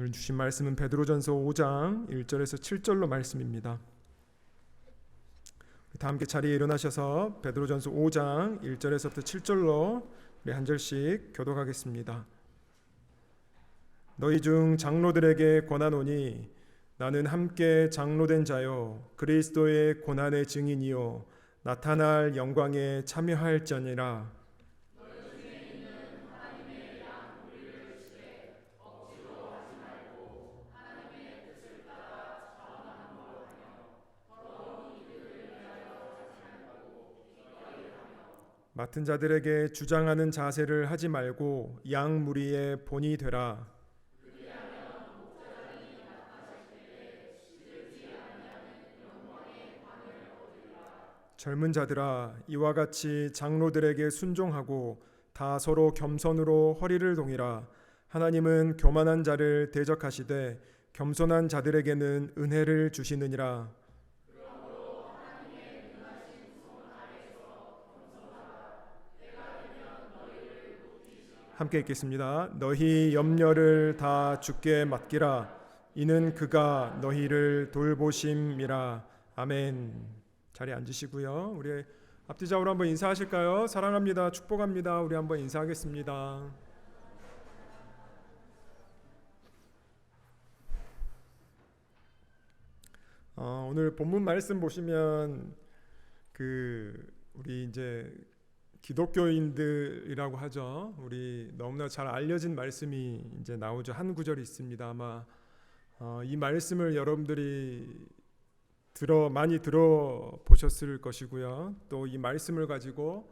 오늘 주신 말씀은 베드로전서 5장 1절에서 7절로 말씀입니다. 다 함께 자리에 일어나셔서 베드로전서 5장 1절에서부터 7절로 우리 한 절씩 교독하겠습니다. 너희 중 장로들에게 권하노니 나는 함께 장로된 자요 그리스도의 고난의 증인이요 나타날 영광에 참여할지니라. 맡은 자들에게 주장하는 자세를 하지 말고 양 무리의 본이 되라. 젊은 자들아 이와 같이 장로들에게 순종하고 다 서로 겸손으로 허리를 동이라. 하나님은 교만한 자를 대적하시되 겸손한 자들에게는 은혜를 주시느니라. 함께 읽겠습니다. 너희 염려를 다 주께 맡기라. 이는 그가 너희를 돌보심이라. 아멘. 자리에 앉으시고요. 우리 앞뒤 좌우로 한번 인사하실까요? 사랑합니다. 축복합니다. 우리 한번 인사하겠습니다. 오늘 본문 말씀 보시면 우리 이제 기독교인들이라고 하죠. 우리 너무나 잘 알려진 말씀이 이제 나오죠. 한 구절이 있습니다. 아마 이 말씀을 여러분들이 많이 들어보셨을 것이고요. 또 이 말씀을 가지고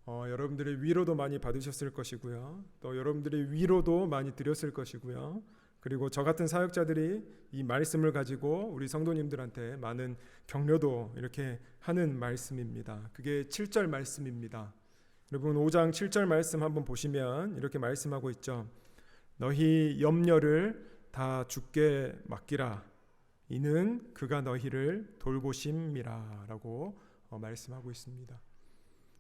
여러분들의 위로도 많이 받으셨을 것이고요. 또 여러분들의 위로도 많이 드렸을 것이고요. 그리고 저 같은 사역자들이 이 말씀을 가지고 우리 성도님들한테 많은 격려도 이렇게 하는 말씀입니다. 그게 7절 말씀입니다. 여러분 5장 7절 말씀 한번 보시면 이렇게 말씀하고 있죠. 너희 염려를 다 주께 맡기라. 이는 그가 너희를 돌보심이라 라고 말씀하고 있습니다.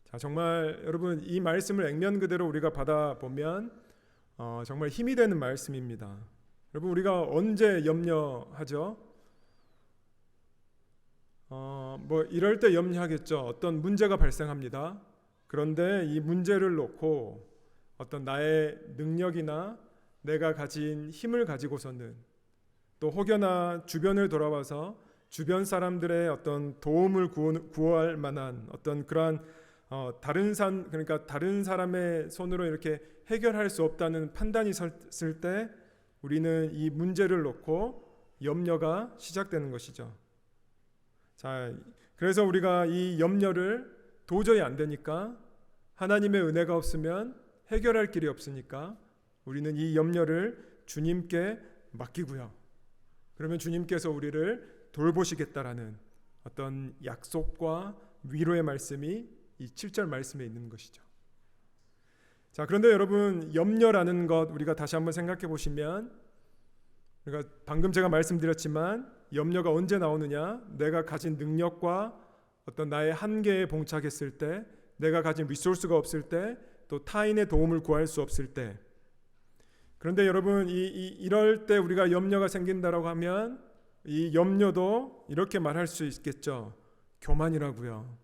자, 정말 여러분 이 말씀을 액면 그대로 우리가 받아보면 정말 힘이 되는 말씀입니다. 여러분 우리가 언제 염려하죠? 이럴 때 염려하겠죠. 어떤 문제가 발생합니다. 그런데 이 문제를 놓고 어떤 나의 능력이나 내가 가진 힘을 가지고서는 또 혹여나 주변을 돌아봐서 주변 사람들의 어떤 도움을 구할 만한 어떤 그러한 다른 사람의 손으로 이렇게 해결할 수 없다는 판단이 섰을 때 우리는 이 문제를 놓고 염려가 시작되는 것이죠. 자, 그래서 우리가 이 염려를 도저히 안 되니까 하나님의 은혜가 없으면 해결할 길이 없으니까 우리는 이 염려를 주님께 맡기고요. 그러면 주님께서 우리를 돌보시겠다라는 어떤 약속과 위로의 말씀이 이 7절 말씀에 있는 것이죠. 자, 그런데 여러분 염려라는 것 우리가 다시 한번 생각해 보시면 우리가 방금 제가 말씀드렸지만 염려가 언제 나오느냐? 내가 가진 능력과 어떤 나의 한계에 봉착했을 때, 내가 가진 리소스가 없을 때, 또 타인의 도움을 구할 수 없을 때. 그런데 여러분 이럴 때 우리가 염려가 생긴다라고 하면 이 염려도 이렇게 말할 수 있겠죠. 교만이라고요.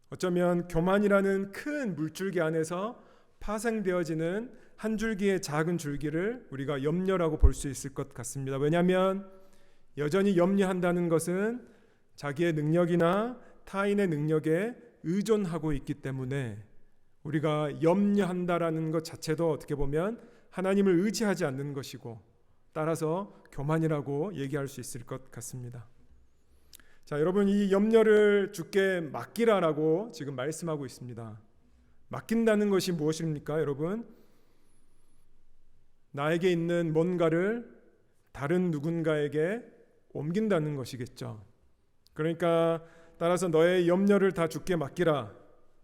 어쩌면 교만이라는 큰 물줄기 안에서 파생되어지는 한 줄기의 작은 줄기를 우리가 염려라고 볼 수 있을 것 같습니다. 왜냐하면 여전히 염려한다는 것은 자기의 능력이나 타인의 능력에 의존하고 있기 때문에 우리가 염려한다라는 것 자체도 어떻게 보면 하나님을 의지하지 않는 것이고 따라서 교만이라고 얘기할 수 있을 것 같습니다. 자, 여러분 이 염려를 주께 맡기라라고 지금 말씀하고 있습니다. 맡긴다는 것이 무엇입니까, 여러분? 나에게 있는 뭔가를 다른 누군가에게 옮긴다는 것이겠죠. 그러니까 따라서 너의 염려를 다 주께 맡기라.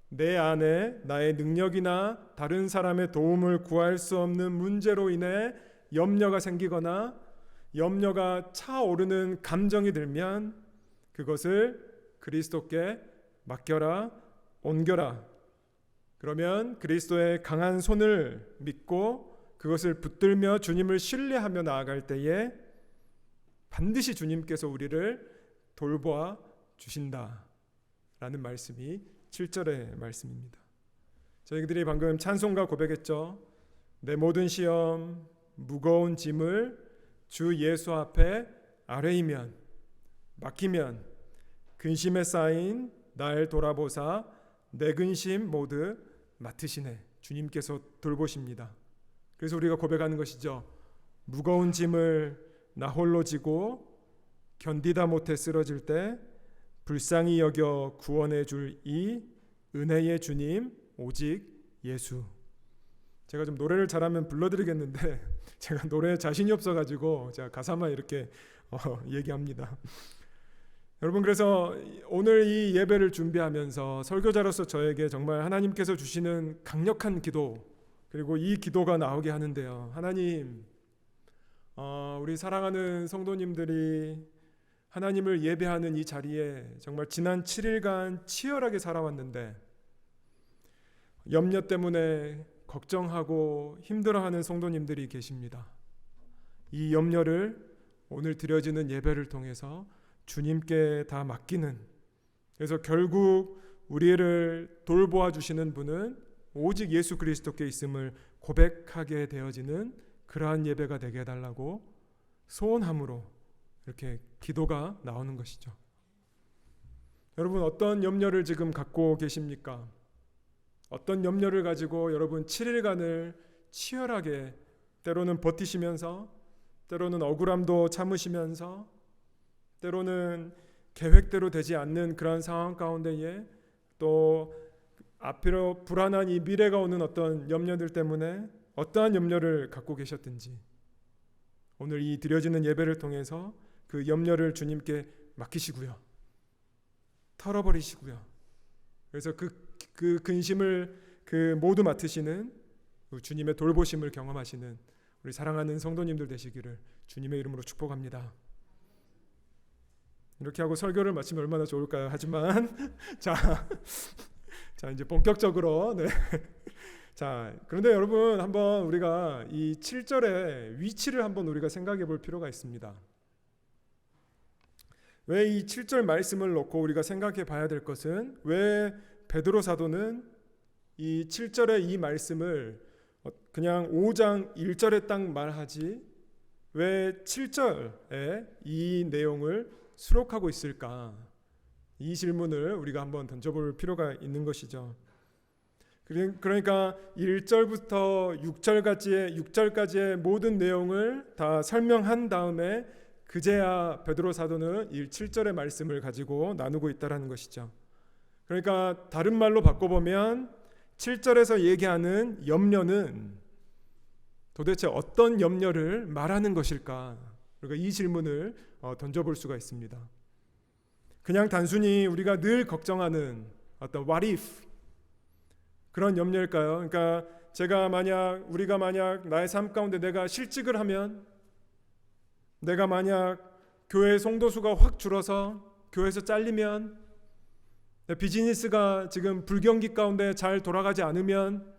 내 안에 나의 능력이나 다른 사람의 도움을 구할 수 없는 문제로 인해 염려가 생기거나 염려가 차오르는 감정이 들면 그것을 그리스도께 맡겨라, 옮겨라. 그러면 그리스도의 강한 손을 믿고 그것을 붙들며 주님을 신뢰하며 나아갈 때에 반드시 주님께서 우리를 돌보아 주신다라는 말씀이 7절의 말씀입니다. 저희들이 방금 찬송가 고백했죠. 내 모든 시험 무거운 짐을 주 예수 앞에 아뢰이면 맡기면 근심에 쌓인 날 돌아보사 내 근심 모두 맡으시네. 주님께서 돌보십니다. 그래서 우리가 고백하는 것이죠. 무거운 짐을 나 홀로 지고 견디다 못해 쓰러질 때 불쌍히 여겨 구원해 줄 이 은혜의 주님 오직 예수. 제가 좀 노래를 잘하면 불러드리겠는데 제가 노래에 자신이 없어가지고 제가 가사만 이렇게 얘기합니다. 여러분, 그래서 오늘 이 예배를 준비하면서 설교자로서 저에게 정말 하나님께서 주시는 강력한 기도, 그리고 이 기도가 나오게 하는데요. 하나님, 우리 사랑하는 성도님들이 하나님을 예배하는 이 자리에 정말 지난 7일간 치열하게 살아왔는데 염려 때문에 걱정하고 힘들어하는 성도님들이 계십니다. 이 염려를 오늘 드려지는 예배를 통해서 주님께 다 맡기는, 그래서 결국 우리를 돌보아 주시는 분은 오직 예수 그리스도께 있음을 고백하게 되어지는 그러한 예배가 되게 해달라고 소원함으로 이렇게 기도가 나오는 것이죠. 여러분, 어떤 염려를 지금 갖고 계십니까? 어떤 염려를 가지고 여러분 7일간을 치열하게 때로는 버티시면서, 때로는 억울함도 참으시면서, 때로는 계획대로 되지 않는 그런 상황 가운데에 또 앞으로 불안한 이 미래가 오는 어떤 염려들 때문에 어떠한 염려를 갖고 계셨든지 오늘 이 드려지는 예배를 통해서 그 염려를 주님께 맡기시고요, 털어버리시고요. 그래서 그 근심을 모두 맡으시는 주님의 돌보심을 경험하시는 우리 사랑하는 성도님들 되시기를 주님의 이름으로 축복합니다. 이렇게 하고 설교를 마치면 얼마나 좋을까요? 하지만 자 이제 본격적으로 자, 그런데 여러분, 한번 우리가 이 7절의 위치를 한번 우리가 생각해 볼 필요가 있습니다. 왜 이 7절 말씀을 놓고 우리가 생각해 봐야 될 것은, 왜 베드로 사도는 이 7절의 이 말씀을 그냥 5장 1절에 딱 말하지 왜 7절에 이 내용을 수록하고 있을까? 이 질문을 우리가 한번 던져볼 필요가 있는 것이죠. 그러니까 1절부터 6절까지의 모든 내용을 다 설명한 다음에 그제야 베드로 사도는 7절의 말씀을 가지고 나누고 있다는 것이죠. 그러니까 다른 말로 바꿔보면 7절에서 얘기하는 염려는 도대체 어떤 염려를 말하는 것일까? 그러니까 이 질문을 던져볼 수가 있습니다. 그냥 단순히 우리가 늘 걱정하는 어떤 what if 그런 염려일까요? 그러니까 우리가 만약 나의 삶 가운데 내가 실직을 하면, 내가 만약 교회 성도수가 확 줄어서 교회에서 잘리면, 내 비즈니스가 지금 불경기 가운데 잘 돌아가지 않으면,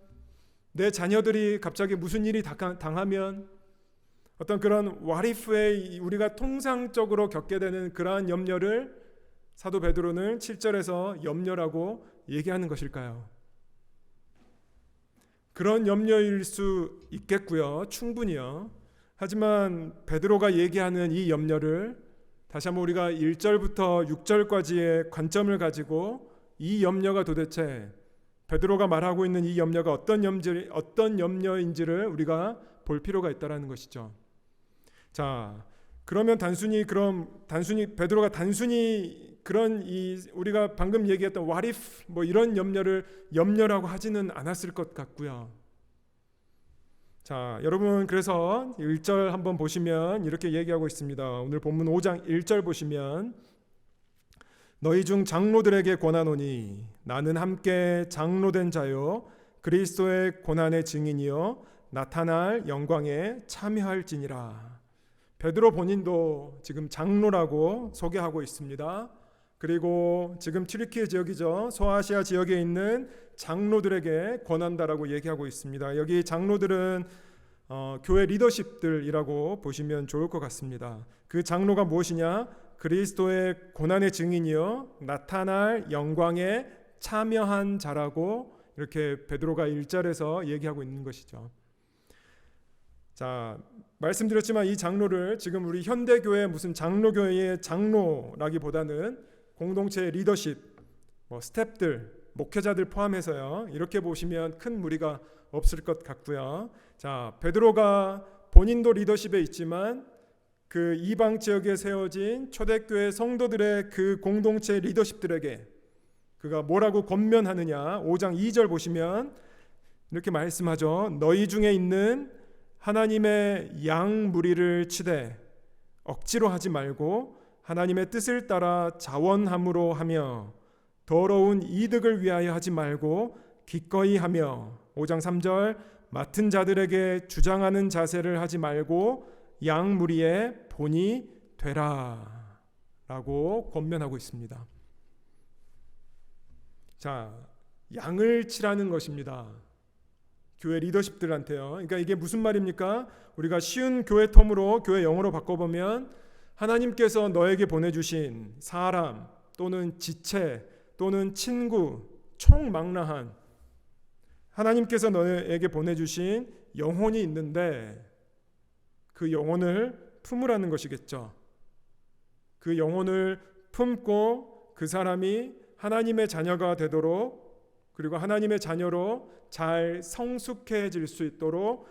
내 자녀들이 갑자기 무슨 일이 당하면, 어떤 그런 what if에 우리가 통상적으로 겪게 되는 그러한 염려를 사도 베드로는 7절에서 염려라고 얘기하는 것일까요? 그런 염려일 수 있겠고요, 충분히요. 하지만 베드로가 얘기하는 이 염려를 다시 한번 우리가 1절부터 6절까지의 관점을 가지고 이 염려가 도대체 베드로가 말하고 있는 이 염려가 어떤 염려인지를 우리가 볼 필요가 있다라는 것이죠. 자, 그러면 단순히 베드로가 그런 우리가 방금 얘기했던 what if 이런 염려라고 하지는 않았을 것 같고요. 자, 여러분, 그래서 1절 한번 보시면 이렇게 얘기하고 있습니다. 오늘 본문 5장 1절 보시면, 너희 중 장로들에게 권하노니 나는 함께 장로된 자요 그리스도의 고난의 증인이요 나타날 영광에 참여할지니라. 베드로 본인도 지금 장로라고 소개하고 있습니다. 그리고 지금 튀르키예 지역이죠, 소아시아 지역에 있는 장로들에게 권한다라고 얘기하고 있습니다. 여기 장로들은 교회 리더십들이라고 보시면 좋을 것 같습니다. 그 장로가 무엇이냐? 그리스도의 고난의 증인이요 나타날 영광에 참여한 자라고 이렇게 베드로가 1절에서 얘기하고 있는 것이죠. 자, 말씀드렸지만 이 장로를 지금 우리 현대교회 무슨 장로교회의 장로라기보다는 공동체의 리더십, 스태프들, 목회자들 포함해서요. 이렇게 보시면 큰 무리가 없을 것 같고요. 자, 베드로가 본인도 리더십에 있지만 그 이방 지역에 세워진 초대교회 성도들의 그 공동체 리더십들에게 그가 뭐라고 권면하느냐? 5장 2절 보시면 이렇게 말씀하죠. 너희 중에 있는 하나님의 양 무리를 치되 억지로 하지 말고 하나님의 뜻을 따라 자원함으로 하며 더러운 이득을 위하여 하지 말고 기꺼이 하며 5장 3절 맡은 자들에게 주장하는 자세를 하지 말고 양 무리의 본이 되라 라고 권면하고 있습니다. 자, 양을 치라는 것입니다. 교회 리더십들한테요. 그러니까 이게 무슨 말입니까? 우리가 쉬운 교회 텀으로 교회 영어로 바꿔보면 하나님께서 너에게 보내주신 사람 또는 지체 또는 친구 총망라한 하나님께서 너에게 보내주신 영혼이 있는데 그 영혼을 품으라는 것이겠죠. 그 영혼을 품고 그 사람이 하나님의 자녀가 되도록 그리고 하나님의 자녀로 잘 성숙해질 수 있도록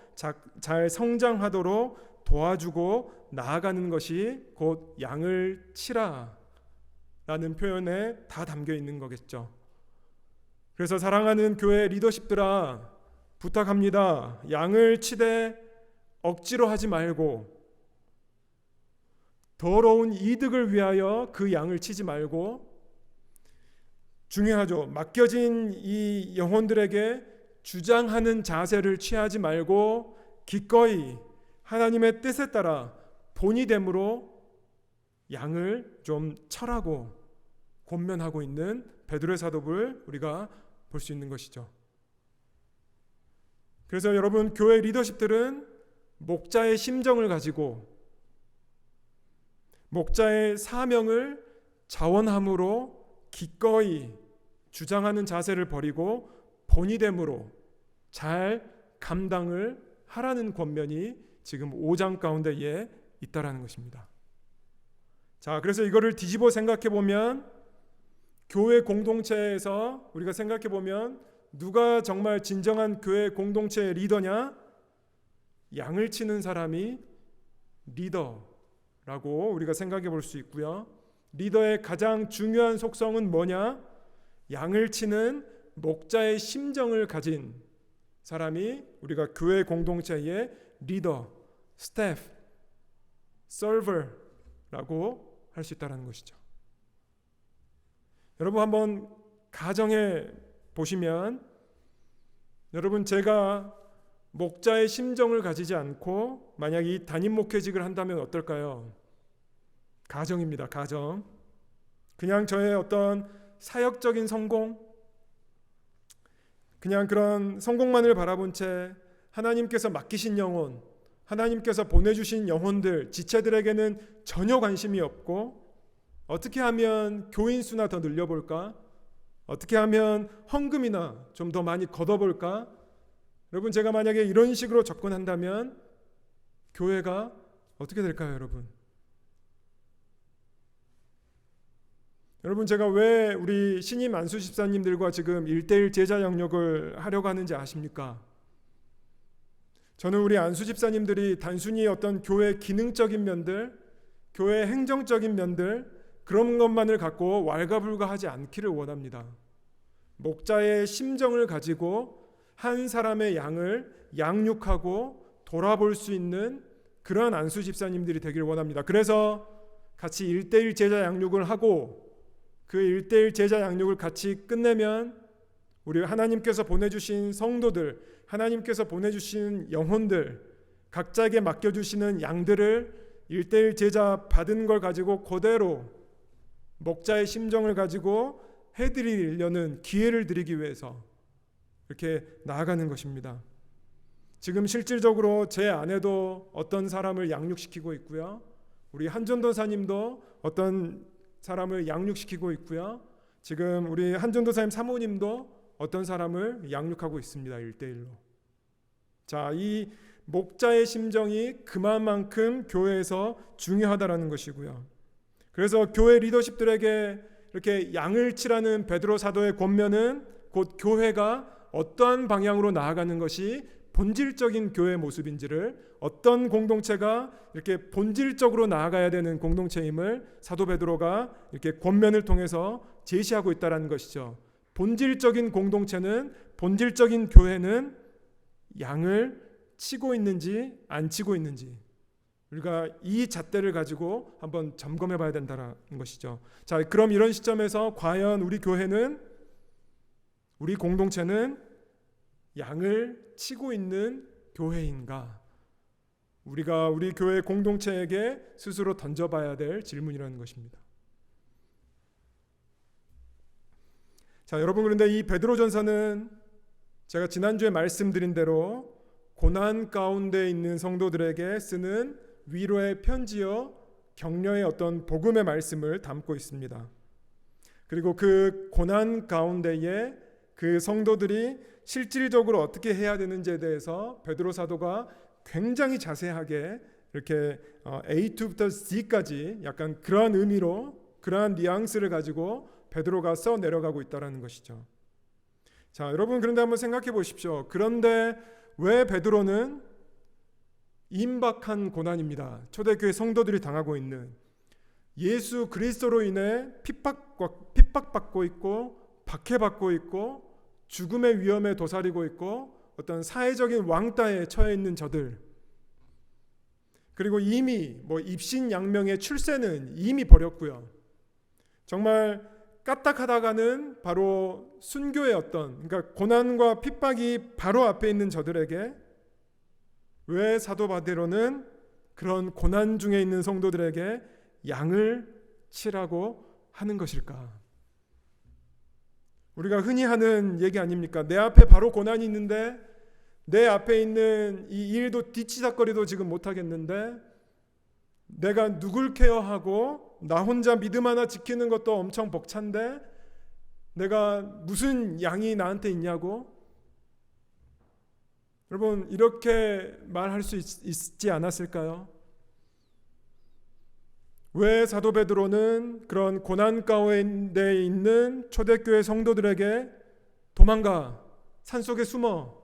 잘 성장하도록 도와주고 나아가는 것이 곧 양을 치라 라는 표현에 다 담겨 있는 거겠죠. 그래서 사랑하는 교회 리더십들아 부탁합니다. 양을 치되 억지로 하지 말고 더러운 이득을 위하여 그 양을 치지 말고 중요하죠. 맡겨진 이 영혼들에게 주장하는 자세를 취하지 말고 기꺼이 하나님의 뜻에 따라 본이 됨으로 양을 좀 철하고 권면하고 있는 베드로의 사도를 우리가 볼 수 있는 것이죠. 그래서 여러분 교회 리더십들은 목자의 심정을 가지고 목자의 사명을 자원함으로 기꺼이 주장하는 자세를 버리고 본이됨으로 잘 감당을 하라는 권면이 지금 5장 가운데에 있다라는 것입니다. 자, 그래서 이거를 뒤집어 생각해 보면 교회 공동체에서 우리가 생각해 보면 누가 정말 진정한 교회 공동체의 리더냐? 양을 치는 사람이 리더라고 우리가 생각해 볼 수 있고요. 리더의 가장 중요한 속성은 뭐냐? 양을 치는 목자의 심정을 가진 사람이 우리가 교회 공동체의 리더, 스태프, 서버라고 할 수 있다는 것이죠. 여러분 한번 가정해 보시면 여러분 제가 목자의 심정을 가지지 않고 만약 이 담임 목회직을 한다면 어떨까요? 가정입니다. 가정. 그냥 저의 어떤 사역적인 성공, 그냥 그런 성공만을 바라본 채 하나님께서 맡기신 영혼, 하나님께서 보내주신 영혼들, 지체들에게는 전혀 관심이 없고 어떻게 하면 교인 수나 더 늘려볼까? 어떻게 하면 헌금이나 좀 더 많이 걷어볼까? 여러분 제가 만약에 이런 식으로 접근한다면 교회가 어떻게 될까요, 여러분? 여러분 제가 왜 우리 신임 안수 집사님들과 지금 1:1 제자 영역을 하려고 하는지 아십니까? 저는 우리 안수 집사님들이 단순히 어떤 교회 기능적인 면들, 교회 행정적인 면들 그런 것만을 갖고 왈가불가하지 않기를 원합니다. 목자의 심정을 가지고 한 사람의 양을 양육하고 돌아볼 수 있는 그러한 안수 집사님들이 되기를 원합니다. 그래서 같이 1:1 제자 양육을 하고 그 1:1 제자 양육을 같이 끝내면 우리 하나님께서 보내주신 성도들, 하나님께서 보내주신 영혼들, 각자에게 맡겨주시는 양들을 1:1 제자 받은 걸 가지고 그대로 목자의 심정을 가지고 해드리려는 기회를 드리기 위해서 이렇게 나아가는 것입니다. 지금 실질적으로 제 아내도 어떤 사람을 양육시키고 있고요. 우리 한전도사님도 어떤 사람을 양육시키고 있고요. 지금 우리 한전도사님 사모님도 어떤 사람을 양육하고 있습니다. 1대1로. 자, 이 목자의 심정이 그만큼 교회에서 중요하다라는 것이고요. 그래서 교회 리더십들에게 이렇게 양을 치라는 베드로 사도의 권면은 곧 교회가 어떠한 방향으로 나아가는 것이 본질적인 교회 모습인지를, 어떤 공동체가 이렇게 본질적으로 나아가야 되는 공동체임을 사도 베드로가 이렇게 권면을 통해서 제시하고 있다는 것이죠. 본질적인 공동체는, 본질적인 교회는 양을 치고 있는지 안 치고 있는지 우리가 이 잣대를 가지고 한번 점검해 봐야 된다는 것이죠. 자, 그럼 이런 시점에서 과연 우리 교회는, 우리 공동체는 양을 치고 있는 교회인가? 우리가 우리 교회 공동체에게 스스로 던져봐야 될 질문이라는 것입니다. 자, 여러분, 그런데 이 베드로전서는 제가 지난주에 말씀드린 대로 고난 가운데 있는 성도들에게 쓰는 위로의 편지요, 격려의 어떤 복음의 말씀을 담고 있습니다. 그리고 그 고난 가운데에 그 성도들이 실질적으로 어떻게 해야 되는지에 대해서 베드로 사도가 굉장히 자세하게 이렇게 A부터 Z까지 약간 그러한 의미로, 그러한 뉘앙스를 가지고 베드로가 써 내려가고 있다는 것이죠. 자, 여러분, 그런데 한번 생각해 보십시오. 그런데 왜 베드로는 임박한 고난입니다. 초대교회 성도들이 당하고 있는, 예수 그리스도로 인해 핍박받고 있고 박해받고 있고 죽음의 위험에 도사리고 있고 어떤 사회적인 왕따에 처해 있는 저들, 그리고 이미 입신양명의 출세는 이미 버렸고요. 정말 까딱하다가는 바로 순교의 어떤, 그러니까 고난과 핍박이 바로 앞에 있는 저들에게 왜 사도 바데로는 그런 고난 중에 있는 성도들에게 양을 치라고 하는 것일까? 우리가 흔히 하는 얘기 아닙니까? 내 앞에 바로 고난이 있는데 내 앞에 있는 이 일도 뒤치다거리도 지금 못하겠는데 내가 누굴 케어하고 나 혼자 믿음 하나 지키는 것도 엄청 벅찬데 내가 무슨 양이 나한테 있냐고? 여러분, 이렇게 말할 수 있지 않았을까요? 왜 사도 베드로는 그런 고난 가운데 있는 초대교회 성도들에게 도망가, 산속에 숨어,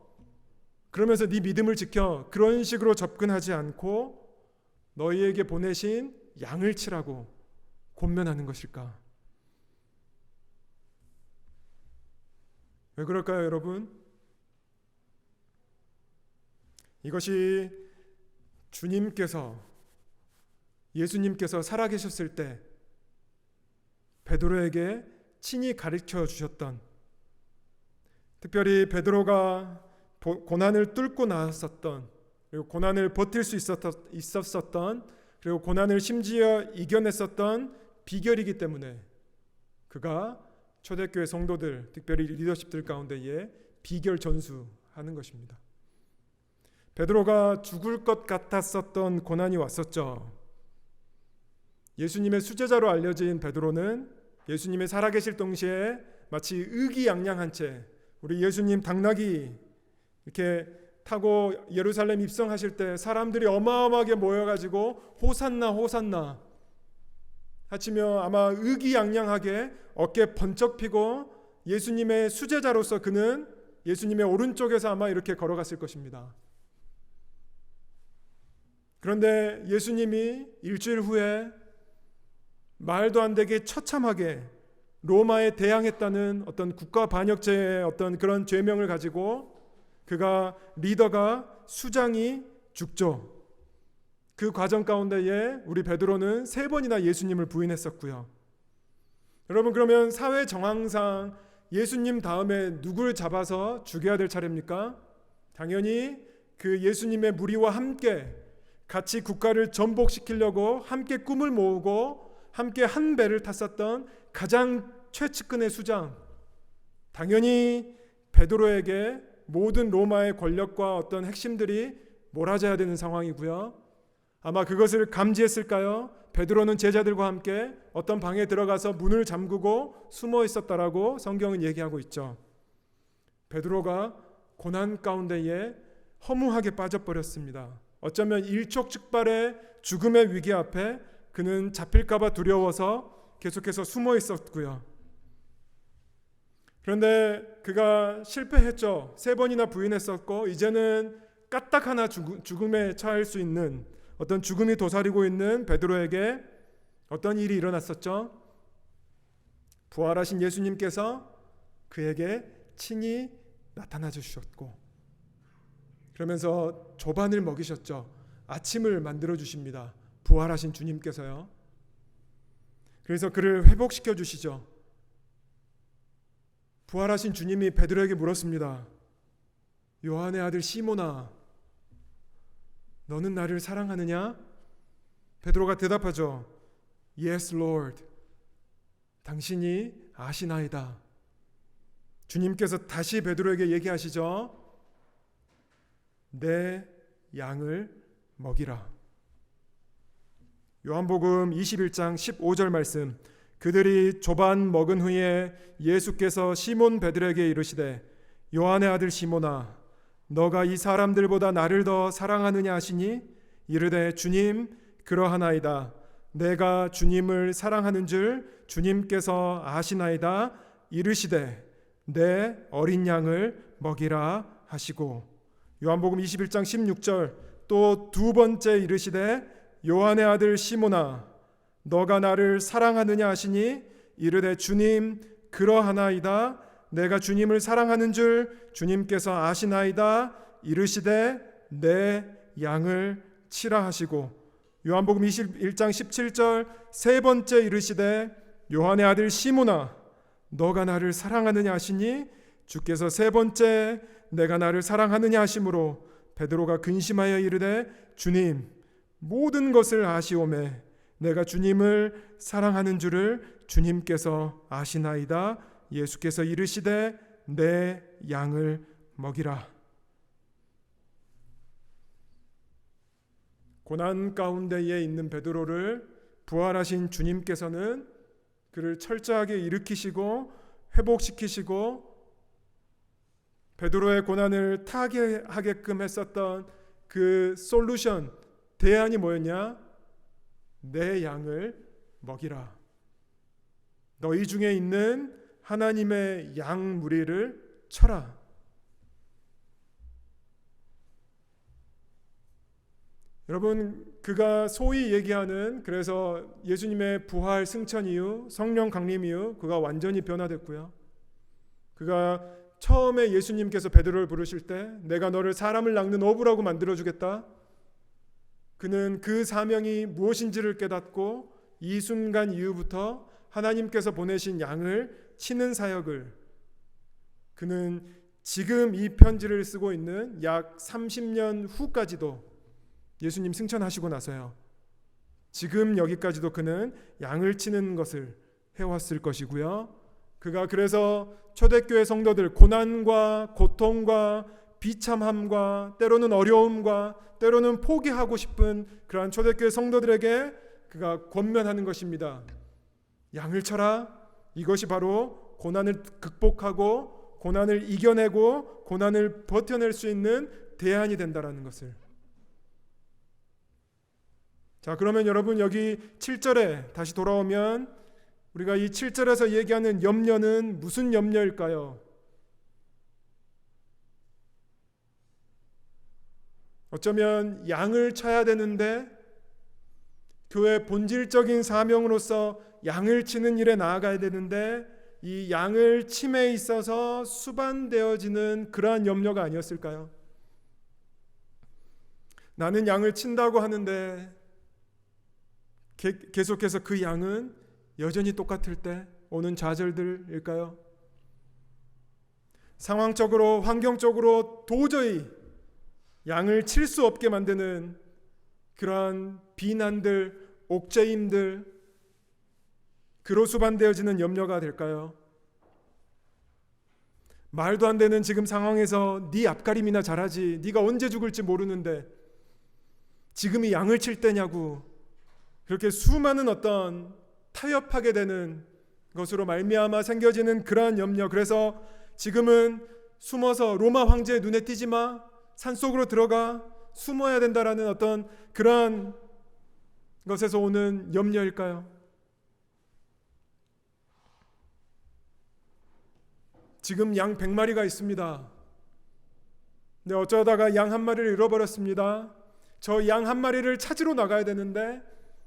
그러면서 네 믿음을 지켜, 그런 식으로 접근하지 않고 너희에게 보내신 양을 치라고 권면하는 것일까? 왜 그럴까요, 여러분? 이것이 예수님께서 살아계셨을 때 베드로에게 친히 가르쳐 주셨던, 특별히 베드로가 고난을 뚫고 나왔었던, 그리고 고난을 버틸 수 있었던, 그리고 고난을 심지어 이겨냈었던 비결이기 때문에 그가 초대교회 성도들, 특별히 리더십들 가운데에 비결 전수하는 것입니다. 베드로가 죽을 것 같았었던 고난이 왔었죠. 예수님의 수제자로 알려진 베드로는 예수님이 살아계실 동시에 마치 의기양양한 채 우리 예수님 당나귀 이렇게 타고 예루살렘 입성하실 때 사람들이 어마어마하게 모여가지고 호산나 호산나 하치며 아마 의기양양하게 어깨 번쩍 피고 예수님의 수제자로서 그는 예수님의 오른쪽에서 아마 이렇게 걸어갔을 것입니다. 그런데 예수님이 일주일 후에 말도 안 되게 처참하게 로마에 대항했다는 어떤 국가 반역죄의 어떤 그런 죄명을 가지고 리더가 수장이 죽죠. 그 과정 가운데에 우리 베드로는 3번이나 예수님을 부인했었고요. 여러분, 그러면 사회 정황상 예수님 다음에 누굴 잡아서 죽여야 될 차례입니까? 당연히 그 예수님의 무리와 함께 같이 국가를 전복시키려고 함께 꿈을 모으고 함께 한 배를 탔었던 가장 최측근의 수장, 당연히 베드로에게 모든 로마의 권력과 어떤 핵심들이 몰아져야 되는 상황이고요. 아마 그것을 감지했을까요? 베드로는 제자들과 함께 어떤 방에 들어가서 문을 잠그고 숨어 있었다라고 성경은 얘기하고 있죠. 베드로가 고난 가운데에 허무하게 빠져버렸습니다. 어쩌면 일촉즉발의 죽음의 위기 앞에 그는 잡힐까봐 두려워서 계속해서 숨어 있었고요. 그런데 그가 실패했죠. 3번이나 부인했었고 이제는 까딱 하나 죽음에 처할 수 있는 어떤 죽음이 도사리고 있는 베드로에게 어떤 일이 일어났었죠? 부활하신 예수님께서 그에게 친히 나타나 주셨고 그러면서 조반을 먹이셨죠. 아침을 만들어 주십니다. 부활하신 주님께서요. 그래서 그를 회복시켜 주시죠. 부활하신 주님이 베드로에게 물었습니다. 요한의 아들 시몬아, 너는 나를 사랑하느냐? 베드로가 대답하죠. Yes, Lord. 당신이 아시나이다. 주님께서 다시 베드로에게 얘기하시죠. 내 양을 먹이라. 요한복음 21장 15절 말씀. 그들이 조반 먹은 후에 예수께서 시몬 베드로에게 이르시되 요한의 아들 시몬아 너가 이 사람들보다 나를 더 사랑하느냐 하시니 이르되 주님 그러하나이다. 내가 주님을 사랑하는 줄 주님께서 아시나이다. 이르시되 내 어린 양을 먹이라 하시고 요한복음 21장 16절 또 두 번째 이르시되 요한의 아들 시몬아 너가 나를 사랑하느냐 하시니 이르되 주님 그러하나이다. 내가 주님을 사랑하는 줄 주님께서 아시나이다. 이르시되 내 양을 치라 하시고 요한복음 21장 17절 세 번째 이르시되 요한의 아들 시몬아 너가 나를 사랑하느냐 하시니 주께서 세 번째 내가 나를 사랑하느냐 하심으로 베드로가 근심하여 이르되 주님 모든 것을 아시오매 내가 주님을 사랑하는 줄을 주님께서 아시나이다. 예수께서 이르시되 내 양을 먹이라. 고난 가운데에 있는 베드로를 부활하신 주님께서는 그를 철저하게 일으키시고 회복시키시고 베드로의 고난을 타개하게끔 했었던 그 솔루션, 대안이 뭐였냐? 내 양을 먹이라. 너희 중에 있는 하나님의 양 무리를 쳐라. 여러분, 그가 소위 얘기하는 그래서 예수님의 부활 승천 이후 성령 강림 이후 그가 완전히 변화됐고요. 그가 처음에 예수님께서 베드로를 부르실 때 내가 너를 사람을 낚는 어부라고 만들어주겠다. 그는 그 사명이 무엇인지를 깨닫고 이 순간 이후부터 하나님께서 보내신 양을 치는 사역을 그는 지금 이 편지를 쓰고 있는 약 30년 후까지도 예수님 승천하시고 나서요. 지금 여기까지도 그는 양을 치는 것을 해왔을 것이고요. 그가 그래서 초대교회 성도들 고난과 고통과 비참함과 때로는 어려움과 때로는 포기하고 싶은 그러한 초대교회 성도들에게 그가 권면하는 것입니다. 양을 쳐라. 이것이 바로 고난을 극복하고 고난을 이겨내고 고난을 버텨낼 수 있는 대안이 된다라는 것을. 자, 그러면 여러분 여기 7절에 다시 돌아오면 우리가 이 7절에서 얘기하는 염려는 무슨 염려일까요? 어쩌면 양을 쳐야 되는데 교회 본질적인 사명으로서 양을 치는 일에 나아가야 되는데 이 양을 침에 있어서 수반되어지는 그러한 염려가 아니었을까요? 나는 양을 친다고 하는데 계속해서 그 양은 여전히 똑같을 때 오는 좌절들일까요? 상황적으로 환경적으로 도저히 양을 칠 수 없게 만드는 그러한 비난들, 옥죄임들, 그로 수반되어지는 염려가 될까요? 말도 안 되는 지금 상황에서 네 앞가림이나 잘하지. 네가 언제 죽을지 모르는데 지금이 양을 칠 때냐고. 그렇게 수많은 어떤 타협하게 되는 것으로 말미암아 생겨지는 그러한 염려. 그래서 지금은 숨어서 로마 황제의 눈에 띄지 마. 산속으로 들어가. 숨어야 된다라는 어떤 그러한 것에서 오는 염려일까요? 지금 양 100마리가 있습니다. 근데 어쩌다가 양 한 마리를 잃어버렸습니다. 저 양 한 마리를 찾으러 나가야 되는데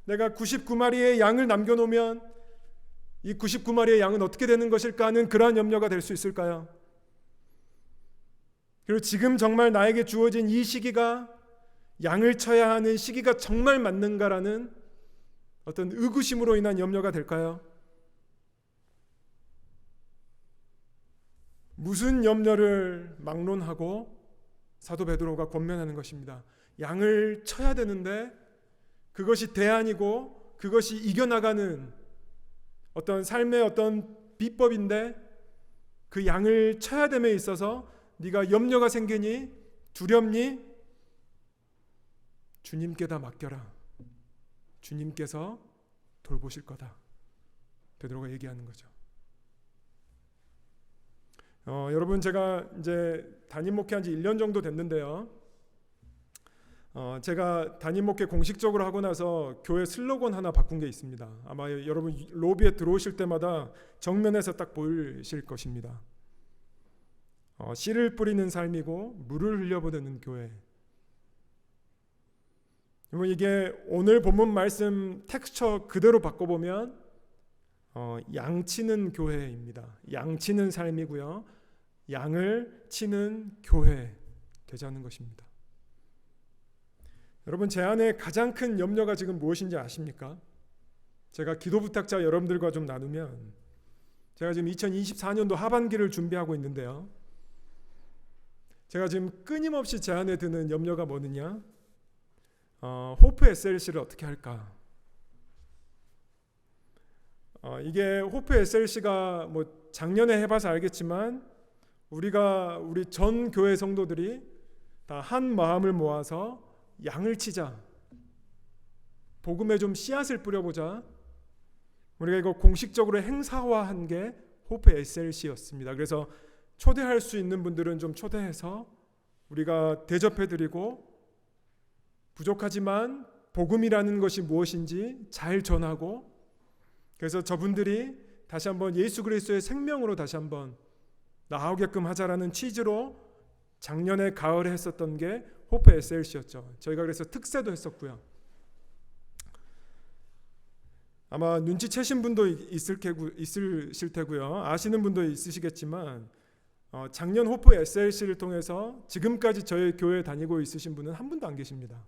내가 99마리의 양을 남겨놓으면 이 99마리의 양은 어떻게 되는 것일까 하는 그러한 염려가 될 수 있을까요? 그리고 지금 정말 나에게 주어진 이 시기가 양을 쳐야 하는 시기가 정말 맞는가라는 어떤 의구심으로 인한 염려가 될까요? 무슨 염려를 막론하고 사도 베드로가 권면하는 것입니다. 양을 쳐야 되는데 그것이 대안이고 그것이 이겨나가는 어떤 삶의 어떤 비법인데 그 양을 쳐야 됨에 있어서 네가 염려가 생기니 두렵니? 주님께다 맡겨라. 주님께서 돌보실 거다. 베드로가 얘기하는 거죠. 여러분 제가 이제 담임 목회한 지 1년 정도 됐는데요. 제가 담임 목회 공식적으로 하고 나서 교회 슬로건 하나 바꾼 게 있습니다. 아마 여러분 로비에 들어오실 때마다 정면에서 딱 보이실 것입니다. 씨를 뿌리는 삶이고 물을 흘려보내는 교회. 이게 오늘 본문 말씀 텍스처 그대로 바꿔보면 양치는 교회입니다. 양치는 삶이고요. 양을 치는 교회 되자는 것입니다. 여러분 제 안에 가장 큰 염려가 지금 무엇인지 아십니까? 제가 기도 부탁자 여러분들과 좀 나누면 제가 지금 2024년도 하반기를 준비하고 있는데요. 제가 지금 끊임없이 제 안에 드는 염려가 뭐느냐? 호프 SLC를 어떻게 할까? 이게 호프 SLC가 뭐 작년에 해봐서 알겠지만 우리 전 교회 성도들이 다 한 마음을 모아서 양을 치자. 복음에 좀 씨앗을 뿌려보자. 우리가 이거 공식적으로 행사화한 게 호프 SLC였습니다. 그래서 초대할 수 있는 분들은 좀 초대해서 우리가 대접해드리고 부족하지만 복음이라는 것이 무엇인지 잘 전하고 그래서 저분들이 다시 한번 예수 그리스도의 생명으로 다시 한번 나오게끔 하자라는 취지로 작년에 가을에 했었던 게 호프 SLC였죠. 저희가 그래서 특세도 했었고요. 아마 눈치채신 분도 있으실 테고요. 아시는 분도 있으시겠지만 작년 호프 SLC를 통해서 지금까지 저희 교회에 다니고 있으신 분은 한 분도 안 계십니다.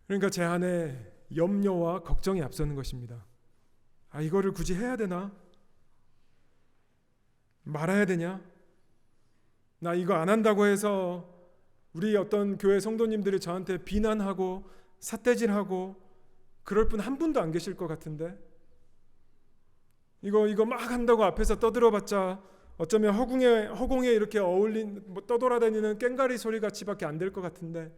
그러니까 제 안에 염려와 걱정이 앞서는 것입니다. 이거를 굳이 해야 되나? 말아야 되냐? 나 이거 안 한다고 해서 우리 어떤 교회 성도님들이 저한테 비난하고 삿대질하고 그럴 분 한 분도 안 계실 것 같은데 이거 막 한다고 앞에서 떠들어봤자 어쩌면 허공에 이렇게 떠돌아다니는 꽹가리 소리 같이밖에 안 될 것 같은데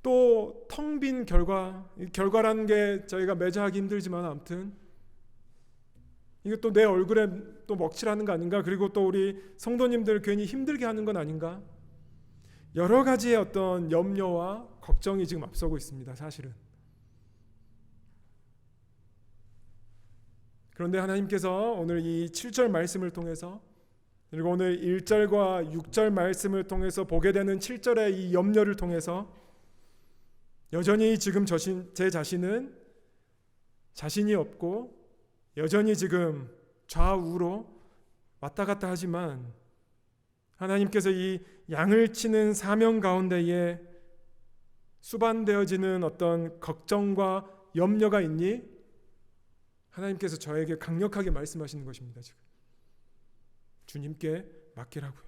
또 텅 빈 결과라는 게 저희가 매자하기 힘들지만 아무튼 이게 또 내 얼굴에 또 먹칠하는 거 아닌가? 그리고 또 우리 성도님들 괜히 힘들게 하는 건 아닌가? 여러 가지의 어떤 염려와 걱정이 지금 앞서고 있습니다. 사실은. 그런데 하나님께서 오늘 이 7절 말씀을 통해서 그리고 오늘 1절과 6절 말씀을 통해서 보게 되는 7절의 이 염려를 통해서 여전히 지금 제 자신은 자신이 없고 여전히 지금 좌우로 왔다 갔다 하지만 하나님께서 이 양을 치는 사명 가운데에 수반되어지는 어떤 걱정과 염려가 있니? 하나님께서 저에게 강력하게 말씀하시는 것입니다. 지금 주님께 맡기라고요.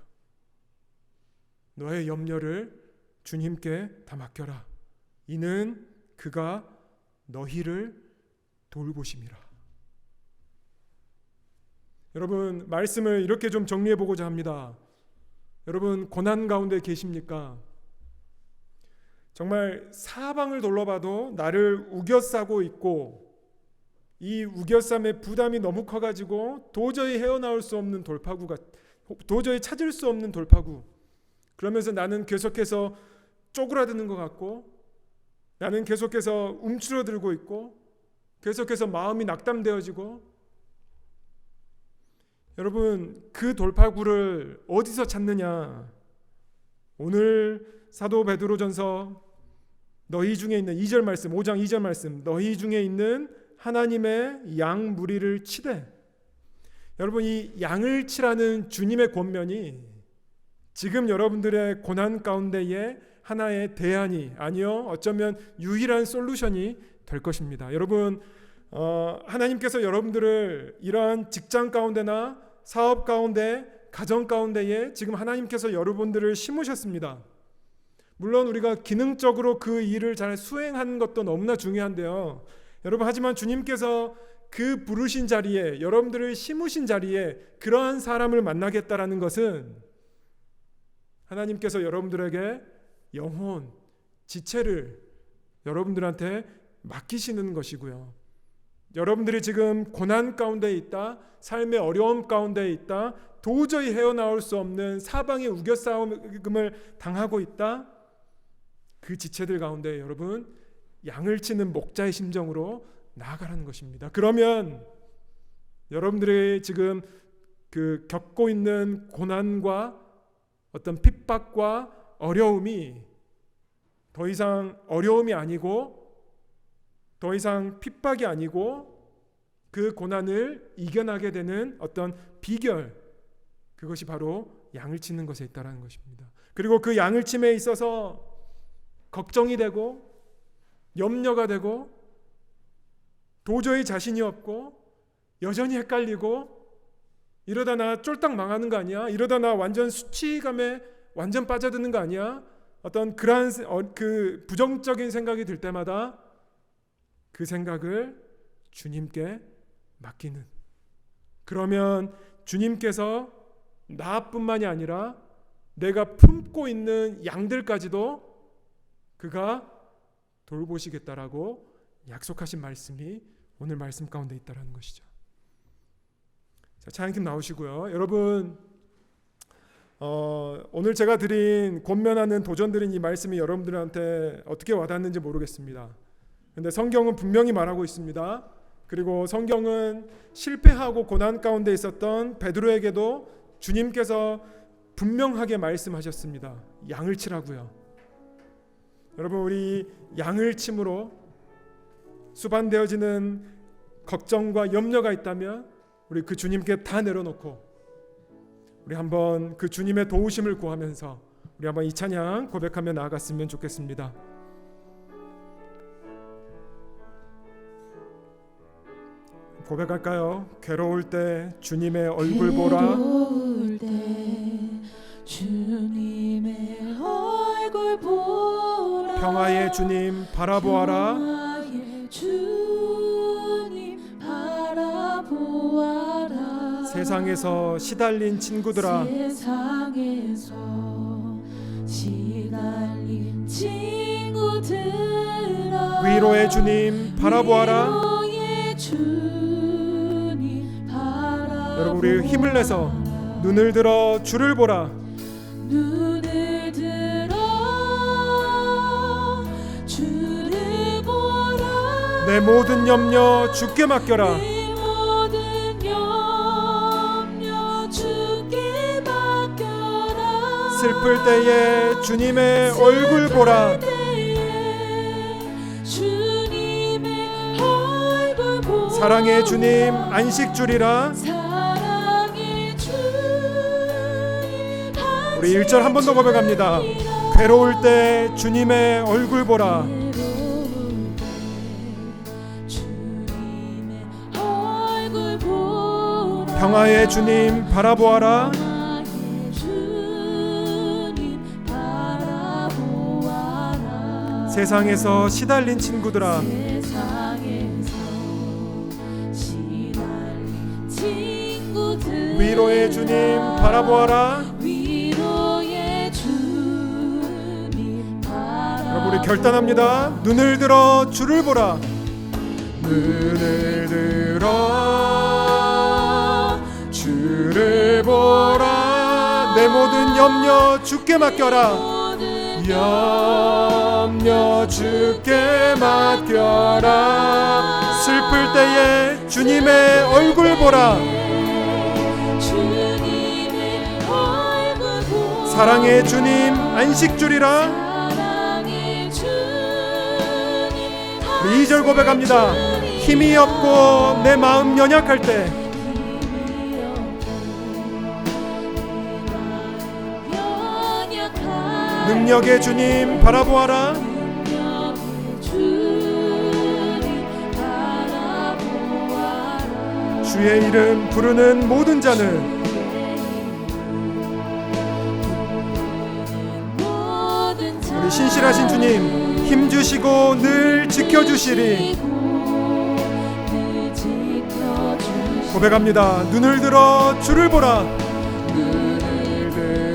너의 염려를 주님께 다 맡겨라. 이는 그가 너희를 돌보심이라. 여러분, 말씀을 이렇게 좀 정리해 보고자 합니다. 여러분, 고난 가운데 계십니까? 정말 사방을 둘러봐도 나를 우겨싸고 있고, 이 우겨쌈의 부담이 너무 커가지고 도저히 헤어나올 수 없는 돌파구가, 도저히 찾을 수 없는 돌파구. 그러면서 나는 계속해서 쪼그라드는 것 같고, 나는 계속해서 움츠러들고 있고, 계속해서 마음이 낙담되어지고. 여러분, 그 돌파구를 어디서 찾느냐? 오늘 사도 베드로전서 너희 중에 있는 2절 말씀, 5장 2절 말씀, 너희 중에 있는 하나님의 양 무리를 치되. 여러분, 이 양을 치라는 주님의 권면이 지금 여러분들의 고난 가운데에 하나의 대안이, 아니요, 어쩌면 유일한 솔루션이 될 것입니다. 여러분, 하나님께서 여러분들을 이러한 직장 가운데나 사업 가운데, 가정 가운데에 지금 하나님께서 여러분들을 심으셨습니다. 물론 우리가 기능적으로 그 일을 잘 수행하는 것도 너무나 중요한데요. 여러분, 하지만 주님께서 그 부르신 자리에, 여러분들을 심으신 자리에 그러한 사람을 만나겠다라는 것은 하나님께서 여러분들에게 영혼, 지체를 여러분들한테 맡기시는 것이고요. 여러분들이 지금 고난 가운데 있다, 삶의 어려움 가운데 있다, 도저히 헤어나올 수 없는 사방의 우겨싸움을 당하고 있다, 그 지체들 가운데 여러분, 양을 치는 목자의 심정으로 나아가라는 것입니다. 그러면 여러분들이 지금 그 겪고 있는 고난과 어떤 핍박과 어려움이 더 이상 어려움이 아니고, 더 이상 핍박이 아니고, 그 고난을 이겨나게 되는 어떤 비결, 그것이 바로 양을 치는 것에 있다는 것입니다. 그리고 그 양을 침에 있어서 걱정이 되고 염려가 되고 도저히 자신이 없고 여전히 헷갈리고, 이러다 나 쫄딱 망하는 거 아니야? 이러다 나 완전 수치감에 완전 빠져드는 거 아니야? 어떤 그러한 그 부정적인 생각이 들 때마다 그 생각을 주님께 맡기는, 그러면 주님께서 나뿐만이 아니라 내가 품고 있는 양들까지도 그가 돌보시겠다라고 약속하신 말씀이 오늘 말씀 가운데 있다라는 것이죠. 자, 찬양팀 나오시고요. 여러분, 오늘 제가 드린 권면하는 도전드린 이 말씀이 여러분들한테 어떻게 와닿는지 모르겠습니다. 근데 성경은 분명히 말하고 있습니다. 그리고 성경은 실패하고 고난 가운데 있었던 베드로에게도 주님께서 분명하게 말씀하셨습니다. 양을 치라고요. 여러분, 우리 양을 침으로 수반되어지는 걱정과 염려가 있다면 우리 그 주님께 다 내려놓고 우리 한번 그 주님의 도우심을 구하면서 우리 한번 이 찬양 고백하며 나아갔으면 좋겠습니다. 고백할까요? 괴로울 때 주님의 얼굴 보라. 괴로울 때 주님의 얼굴 보라. 평화의 주님 바라보아라. 평화의 주님 바라보아라. 세상에서 시달린 친구들아. 세상에서 시달린 친구들아. 위로의 주님 바라보아라. 여러분, 우리 힘을 내서 눈을 들어 주를 보라. 눈을 들어 주를 보라. 내 모든 염려 주께 맡겨라. 내 모든 염려 주께 맡겨라. 슬플 때에 주님의 얼굴 보라. 주님의 얼굴 보라. 사랑의 주님 안식 주리라. 우리 1절 한 번 더 고백합니다. 괴로울 때 주님의 얼굴 보라. 평화의 주님 바라보아라. 세상에서 시달린 친구들아. 위로의 주님 바라보아라. 위로의 주님 바라보아라. 여러분 우리 결단합니다. 눈을 들어 주를 보라. 눈을 들어 주를 보라. 내 모든 염려 주께 맡겨라. 염려 주께 맡겨라. 슬플 때에 주님의 얼굴 보라. 주님의 얼굴 보라. 사랑의 주님 안식 주리라. 사랑의 주님 우리 2절 고백합니다. 힘이 없고 내 마음 연약할 때 능력의 주님 바라보아라. 주의 이름 부르는 모든 자는 우리 신실하신 주님 힘 주시고 늘 지켜주시리. 고백합니다. 눈을 들어 주를 보라. 눈을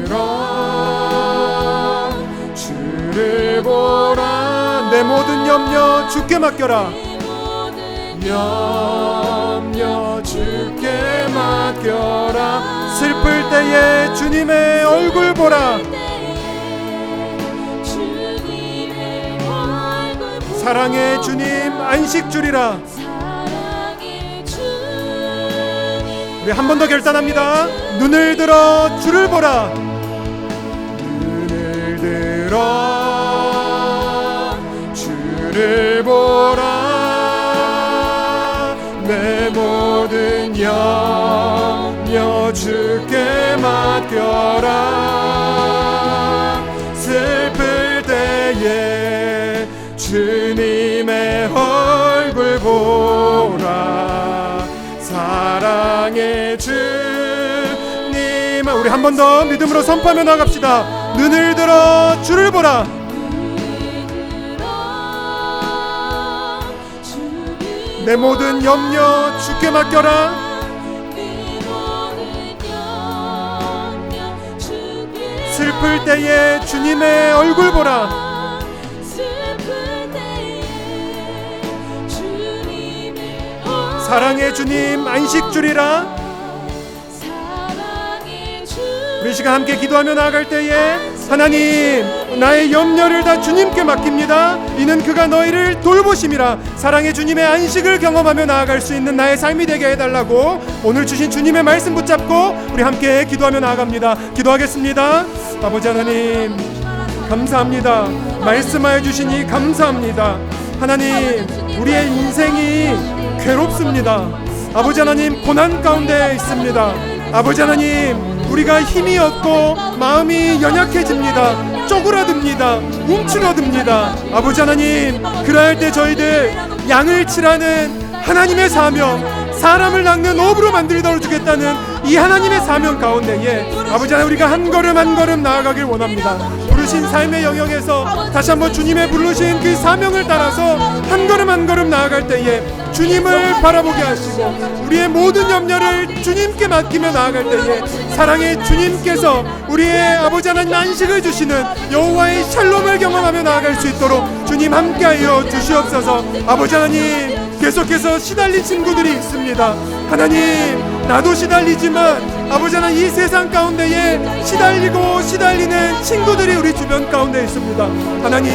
들어 주를 보라. 내 모든 염려 주께 맡겨라. 염려 주께 맡겨라. 슬플 때에 주님의 얼굴 보라. 사랑의 주님 안식 주리라. 우리 한 번 더 결단합니다. 눈을 들어 주를 보라. 눈을 들어 주를 보라. 내 모든 염려 주께 맡겨라. 슬플 때에 주님의 얼굴 보라. 사랑의 주님. 우리 한 번 더 믿음으로 선포하며 나갑시다. 눈을 들어 주를 보라. 내 모든 염려 주께 맡겨라. 슬플 때에 주님의 얼굴 보라. 사랑의 주님 안식 주리라. 우리 시간 함께 기도하며 나아갈 때에 하나님 나의 염려를 다 주님께 맡깁니다. 이는 그가 너희를 돌보심이라. 사랑의 주님의 안식을 경험하며 나아갈 수 있는 나의 삶이 되게 해달라고 오늘 주신 주님의 말씀 붙잡고 우리 함께 기도하며 나아갑니다. 기도하겠습니다. 아버지 하나님 감사합니다. 말씀하여 주시니 감사합니다. 하나님 우리의 인생이 괴롭습니다. 아버지 하나님 고난 가운데 있습니다. 아버지 하나님 우리가 힘이 없고 마음이 연약해집니다. 쪼그라듭니다. 움츠러듭니다. 아버지 하나님 그러할 때 저희들 양을 칠하는 하나님의 사명, 사람을 낚는 업으로 만들어 주겠다는 이 하나님의 사명 가운데에 아버지 하나님 우리가 한 걸음 한 걸음 나아가길 원합니다. 부르신 삶의 영역에서 다시 한번 주님의 부르신 그 사명을 따라서 한 걸음 한 걸음 나아갈 때에 주님을 바라보게 하시고 우리의 모든 염려를 주님께 맡기며 나아갈 때에 사랑의 주님께서 우리의 아버지 하나님 안식을 주시는 여호와의 샬롬을 경험하며 나아갈 수 있도록 주님 함께하여 주시옵소서. 아버지 하나님 계속해서 시달린 친구들이 있습니다. 하나님 나도 시달리지만 아버지 하나님 이 세상 가운데에 시달리는 친구들이 우리 주변 가운데 있습니다. 하나님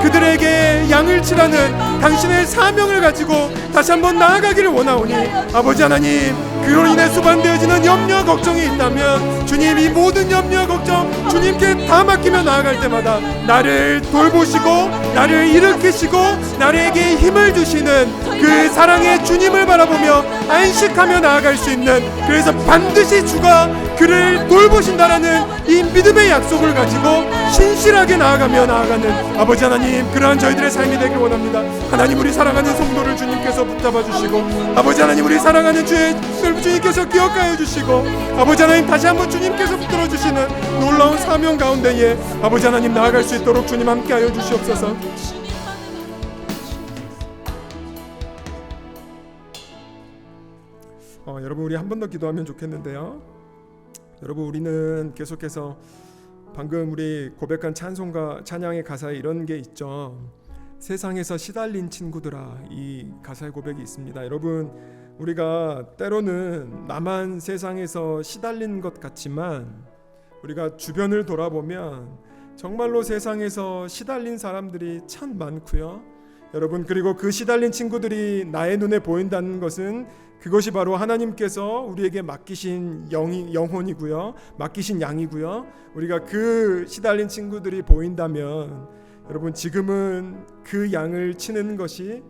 그들에게 양을 칠하는 당신의 사명을 가지고 다시 한번 나아가기를 원하오니 아버지 하나님 그로 인해 수반되어지는 염려 걱정이 있다면 주님 이 모든 염려 걱정 주님께 다 맡기며 나아갈 때마다 나를 돌보시고 나를 일으키시고 나에게 힘을 주시는 그 사랑의 주님을 바라보며 안식하며 나아갈 수 있는, 그래서 반드시 주가 그를 돌보신다라는 이 믿음의 약속을 가지고 신실하게 나아가는 아버지 하나님, 그러한 저희들의 삶이 되길 원합니다. 하나님 우리 사랑하는 성도를 주님께서 붙잡아 주시고 아버지 하나님 우리 사랑하는 주님께서 기억하여 주시고 아버지 하나님 다시 한번 주님께서 붙들어 주시는 놀라운 사명 가운데에 아버지 하나님 나아갈 수 있도록 주님 함께하여 주시옵소서. 여러분 우리 한 번 더 기도하면 좋겠는데요. 여러분 우리는 계속해서 방금 우리 고백한 찬송가 찬양의 가사에 이런 게 있죠. 세상에서 시달린 친구들아, 이 가사의 고백이 있습니다. 여러분 우리가 때로는 나만 세상에서 시달린 것 같지만 우리가 주변을 돌아보면 정말로 세상에서 시달린 사람들이 참 많고요. 여러분 그리고 그 시달린 친구들이 나의 눈에 보인다는 것은 그것이 바로 하나님께서 우리에게 맡기신 영혼이고요, 맡기신 양이고요. 우리가 그 시달린 친구들이 보인다면 여러분 지금은 그 양을 치는 것이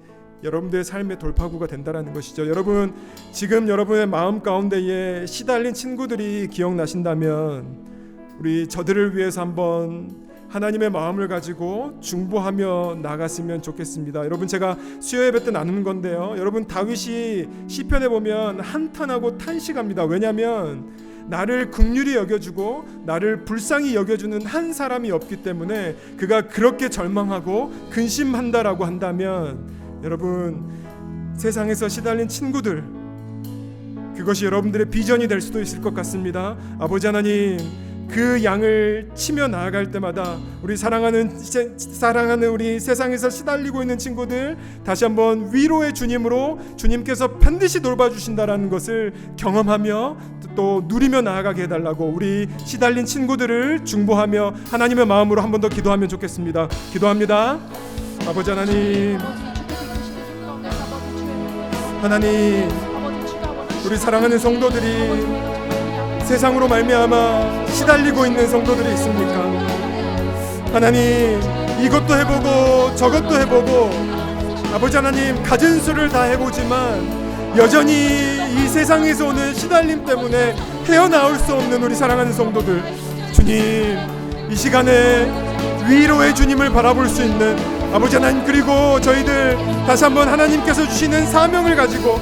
여러분들의 삶의 돌파구가 된다라는 것이죠. 여러분 지금 여러분의 마음 가운데에 시달린 친구들이 기억나신다면 우리 저들을 위해서 한번 하나님의 마음을 가지고 중보하며 나갔으면 좋겠습니다. 여러분 제가 수요 예배 때 나누는 건데요. 여러분 다윗이 시편에 보면 한탄하고 탄식합니다. 왜냐하면 나를 긍휼히 여겨주고 나를 불쌍히 여겨주는 한 사람이 없기 때문에 그가 그렇게 절망하고 근심한다라고 한다면 여러분 세상에서 시달린 친구들, 그것이 여러분들의 비전이 될 수도 있을 것 같습니다. 아버지 하나님, 그 양을 치며 나아갈 때마다 우리 사랑하는 우리 세상에서 시달리고 있는 친구들 다시 한번 위로의 주님으로 주님께서 반드시 돌봐주신다라는 것을 경험하며 또 누리며 나아가게 해달라고 우리 시달린 친구들을 중보하며 하나님의 마음으로 한 번 더 기도하면 좋겠습니다. 기도합니다. 아버지 하나님, 하나님, 우리 사랑하는 성도들이 세상으로 말미암아 시달리고 있는 성도들이 있습니까? 하나님, 이것도 해보고 저것도 해보고 아버지 하나님 가진 수를 다 해보지만 여전히 이 세상에서 오는 시달림 때문에 헤어나올 수 없는 우리 사랑하는 성도들, 주님 이 시간에 위로의 주님을 바라볼 수 있는 아버지 하나님, 그리고 저희들 다시 한번 하나님께서 주시는 사명을 가지고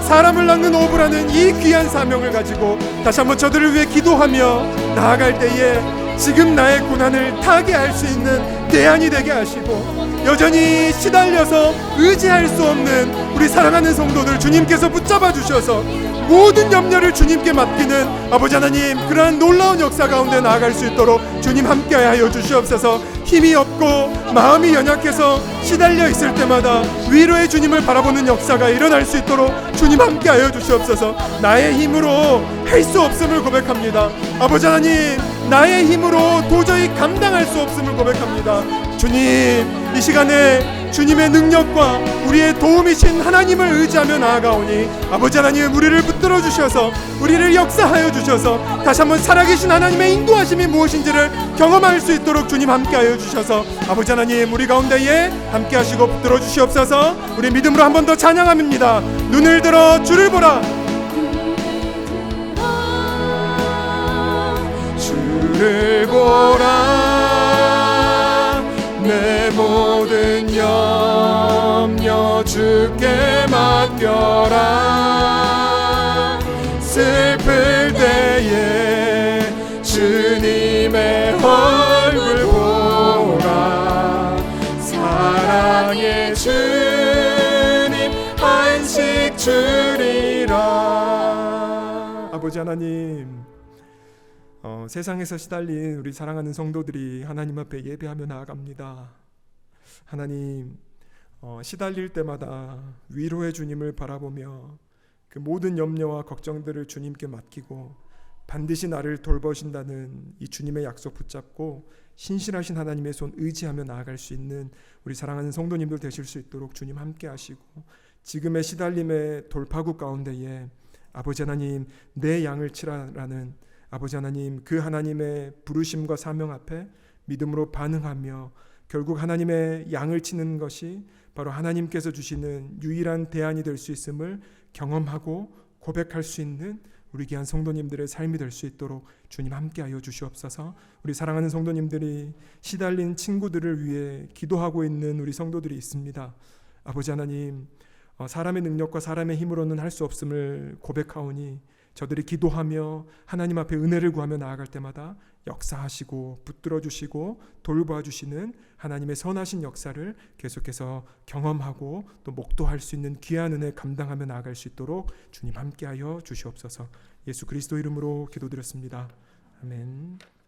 사람을 낳는 오브라는 이 귀한 사명을 가지고 다시 한번 저들을 위해 기도하며 나아갈 때에 지금 나의 고난을 타게 할 수 있는 대안이 되게 하시고 여전히 시달려서 의지할 수 없는 우리 사랑하는 성도들 주님께서 붙잡아 주셔서 모든 염려를 주님께 맡기는 아버지 하나님, 그러한 놀라운 역사 가운데 나아갈 수 있도록 주님 함께하여 주시옵소서. 힘이 없고 마음이 연약해서 시달려 있을 때마다 위로의 주님을 바라보는 역사가 일어날 수 있도록 주님 함께하여 주시옵소서. 나의 힘으로 할 수 없음을 고백합니다. 아버지 하나님, 나의 힘으로 도저히 감당할 수 없음을 고백합니다. 주님, 이 시간에 주님의 능력과 우리의 도움이신 하나님을 의지하며 나아가오니 아버지 하나님, 우리를 붙들어 주셔서 우리를 역사하여 주셔서 다시 한번 살아계신 하나님의 인도하심이 무엇인지를 경험할 수 있도록 주님 함께하여 주셔서 아버지 하나님, 우리 가운데에 함께하시고 붙들어 주시옵소서. 우리 믿음으로 한 번 더 찬양합니다. 눈을 들어 주를 보라, 주를 보라, 내 모든 염려 주께 맡겨라. 슬플 때에 주님의 얼굴 보라. 사랑의 주님 안식 주리라. 아버지 하나님, 세상에서 시달린 우리 사랑하는 성도들이 하나님 앞에 예배하며 나아갑니다. 하나님, 시달릴 때마다 위로의 주님을 바라보며 그 모든 염려와 걱정들을 주님께 맡기고 반드시 나를 돌보신다는 이 주님의 약속 붙잡고 신실하신 하나님의 손 의지하며 나아갈 수 있는 우리 사랑하는 성도님들 되실 수 있도록 주님 함께 하시고 지금의 시달림의 돌파구 가운데에 아버지 하나님, 내 양을 치라라는 아버지 하나님, 그 하나님의 부르심과 사명 앞에 믿음으로 반응하며 결국 하나님의 양을 치는 것이 바로 하나님께서 주시는 유일한 대안이 될 수 있음을 경험하고 고백할 수 있는 우리 귀한 성도님들의 삶이 될 수 있도록 주님 함께하여 주시옵소서. 우리 사랑하는 성도님들이 시달린 친구들을 위해 기도하고 있는 우리 성도들이 있습니다. 아버지 하나님, 사람의 능력과 사람의 힘으로는 할 수 없음을 고백하오니 저들이 기도하며 하나님 앞에 은혜를 구하며 나아갈 때마다 역사하시고 붙들어 주시고 돌보아 주시는 하나님의 선하신 역사를 계속해서 경험하고 또 목도할 수 있는 귀한 은혜 감당하며 나아갈 수 있도록 주님 함께하여 주시옵소서. 예수 그리스도 이름으로 기도드렸습니다. 아멘.